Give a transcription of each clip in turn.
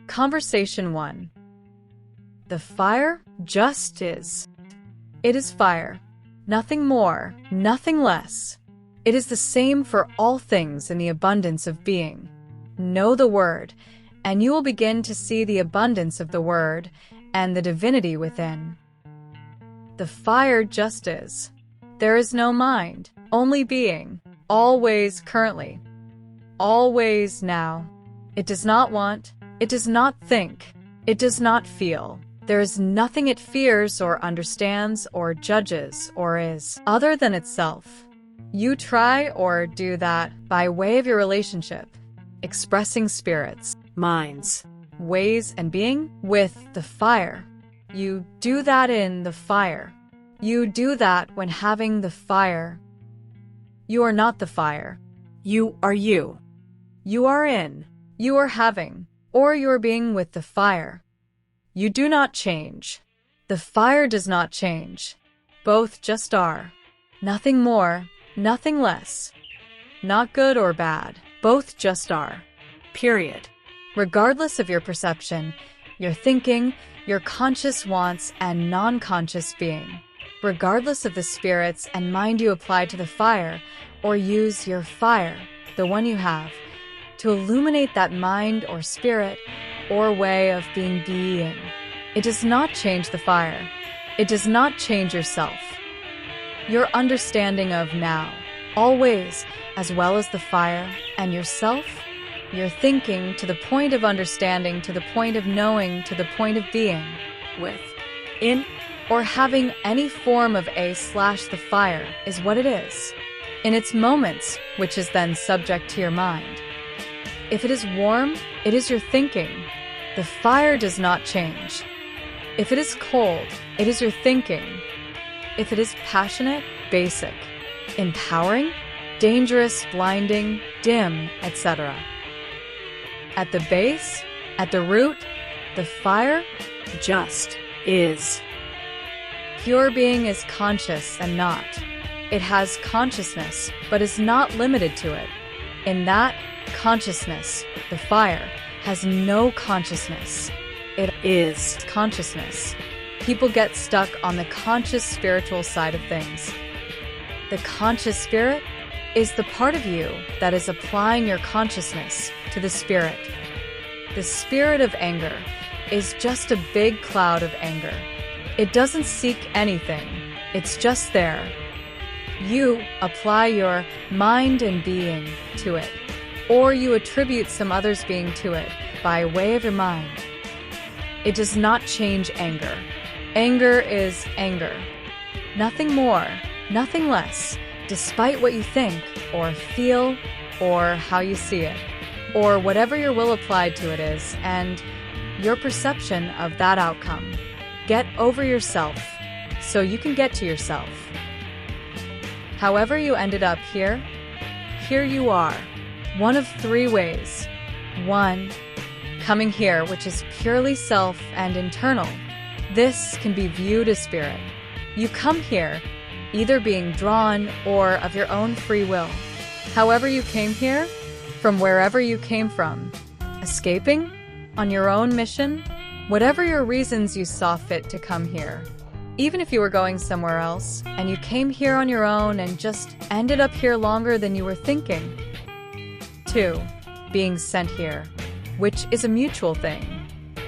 Conversation 1. The fire just is. It is fire. Nothing more, nothing less. It is the same for all things in the abundance of being. Know the Word, and you will begin to see the abundance of the Word and the divinity within. The fire just is. There is no mind, only being, always currently, always now. It does not want, it does not think, it does not feel. There is nothing it fears or understands or judges or is other than itself. You try or do that by way of your relationship, expressing spirits, minds, ways, and being with the fire. You do that in the fire. You do that when having the fire. You are not the fire. You are you. You are in, you are having, or you are being with the fire. You do not change. The fire does not change. Both just are. Nothing more, nothing less. Not good or bad. Both just are. Period. Regardless of your perception, your thinking, your conscious wants and non-conscious being. Regardless of the spirits and mind you apply to the fire, or use your fire, the one you have, to illuminate that mind or spirit or way of being. It does not change the fire. It does not change yourself. Your understanding of now, always, as well as the fire and yourself, your thinking to the point of understanding, to the point of knowing, to the point of being, with, in, or having any form of the fire is what it is, in its moments, which is then subject to your mind. If it is warm, it is your thinking. The fire does not change. If it is cold, it is your thinking. If it is passionate, basic, empowering, dangerous, blinding, dim, etc. At the base, at the root, the fire just is. Pure being is conscious and not. It has consciousness, but is not limited to it. In that consciousness, the fire has no consciousness. It is consciousness. People get stuck on the conscious spiritual side of things. The conscious spirit is the part of you that is applying your consciousness to the spirit. The spirit of anger is just a big cloud of anger. It doesn't seek anything. It's just there. You apply your mind and being to it, or you attribute some other's being to it by way of your mind. It does not change anger. Anger is anger. Nothing more, nothing less, despite what you think or feel or how you see it, or whatever your will applied to it is, and your perception of that outcome. Get over yourself so you can get to yourself. However you ended up here, here you are. One of three ways. 1. Coming here, which is purely self and internal. This can be viewed as spirit. You come here, either being drawn or of your own free will. However you came here, from wherever you came from, escaping, on your own mission, whatever your reasons you saw fit to come here. Even if you were going somewhere else, and you came here on your own and just ended up here longer than you were thinking. 2. Being sent here, which is a mutual thing.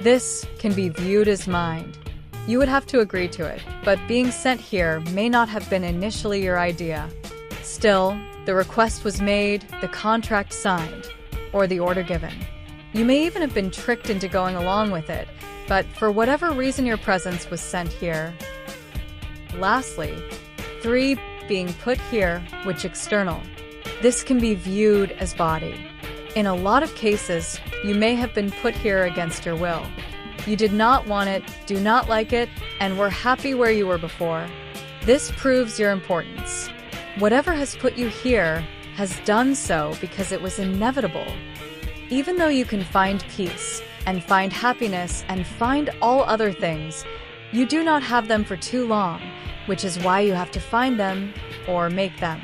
This can be viewed as mind. You would have to agree to it, but being sent here may not have been initially your idea. Still, the request was made, the contract signed, or the order given. You may even have been tricked into going along with it, but for whatever reason your presence was sent here. Lastly, 3. Being put here, which external. This can be viewed as body. In a lot of cases, you may have been put here against your will. You did not want it, do not like it, and were happy where you were before. This proves your importance. Whatever has put you here has done so because it was inevitable. Even though you can find peace, and find happiness, and find all other things, you do not have them for too long, which is why you have to find them or make them.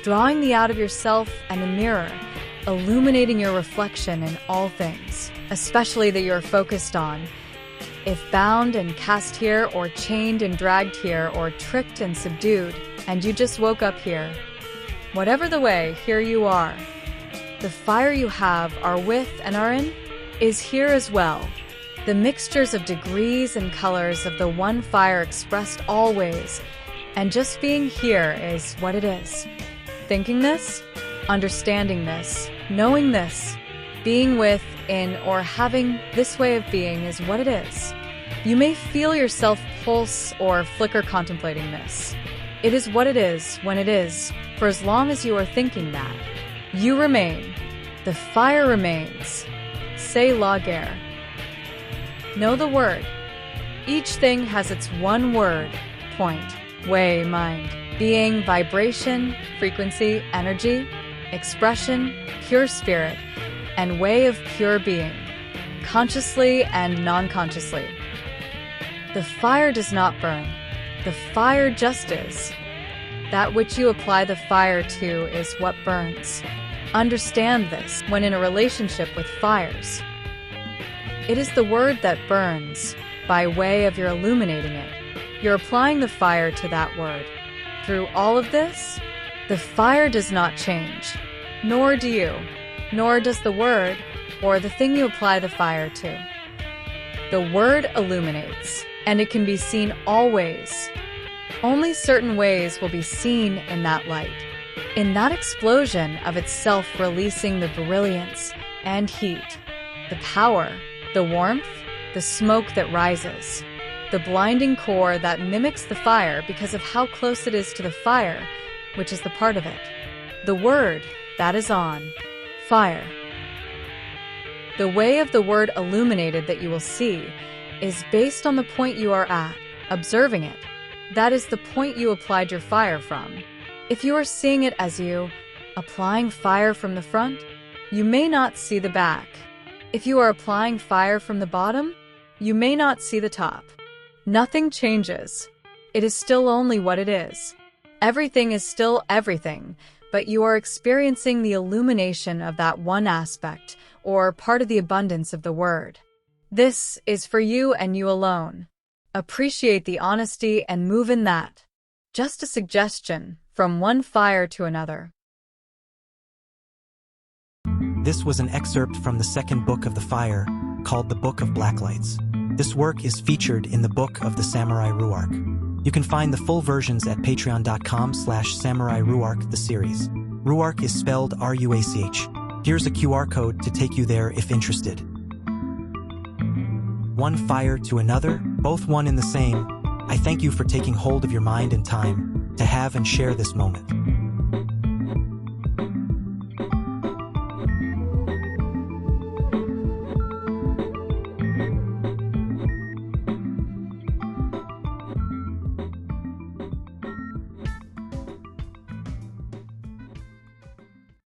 Drawing the out of yourself and the mirror, illuminating your reflection in all things. especially that you're focused on. If bound and cast here, or chained and dragged here, or tricked and subdued, and you just woke up here, whatever the way, here you are. The fire you have, are with, and are in, is here as well. The mixtures of degrees and colors of the one fire expressed always, and just being here is what it is. Thinking this, understanding this, knowing this, being with, in, or having this way of being is what it is. You may feel yourself pulse or flicker contemplating this. It is what it is when it is, for as long as you are thinking that. You remain. The fire remains. Say la guerre. Know the word. Each thing has its one word, point, way, mind, being, vibration, frequency, energy, expression, pure spirit, and way of pure being, consciously and non-consciously. The fire does not burn. The fire just is. That which you apply the fire to is what burns. Understand this when in a relationship with fires. It is the word that burns, by way of your illuminating it. You're applying the fire to that word. Through all of this, the fire does not change, nor do you, nor does the word, or the thing you apply the fire to. The word illuminates, and it can be seen always. Only certain ways will be seen in that light, in that explosion of itself releasing the brilliance and heat, the power, the warmth, the smoke that rises, the blinding core that mimics the fire because of how close it is to the fire, which is the part of it. The word that is on, fire. The way of the word illuminated that you will see is based on the point you are at, observing it. That is the point you applied your fire from. If you are seeing it as you, applying fire from the front, you may not see the back. If you are applying fire from the bottom, you may not see the top. Nothing changes. It is still only what it is. Everything is still everything, but you are experiencing the illumination of that one aspect, or part of the abundance of the word. This is for you and you alone. Appreciate the honesty and move in that. Just a suggestion, from one fire to another. This was an excerpt from the second book of the Fire, called the Book of Blacklights. This work is featured in the Book of the Samurai Ruark. You can find the full versions at patreon.com/Samurai Ruark, the series. Ruark is spelled R-U-A-C-H. Here's a QR code to take you there if interested. One fire to another, both one and the same. I thank you for taking hold of your mind and time to have and share this moment.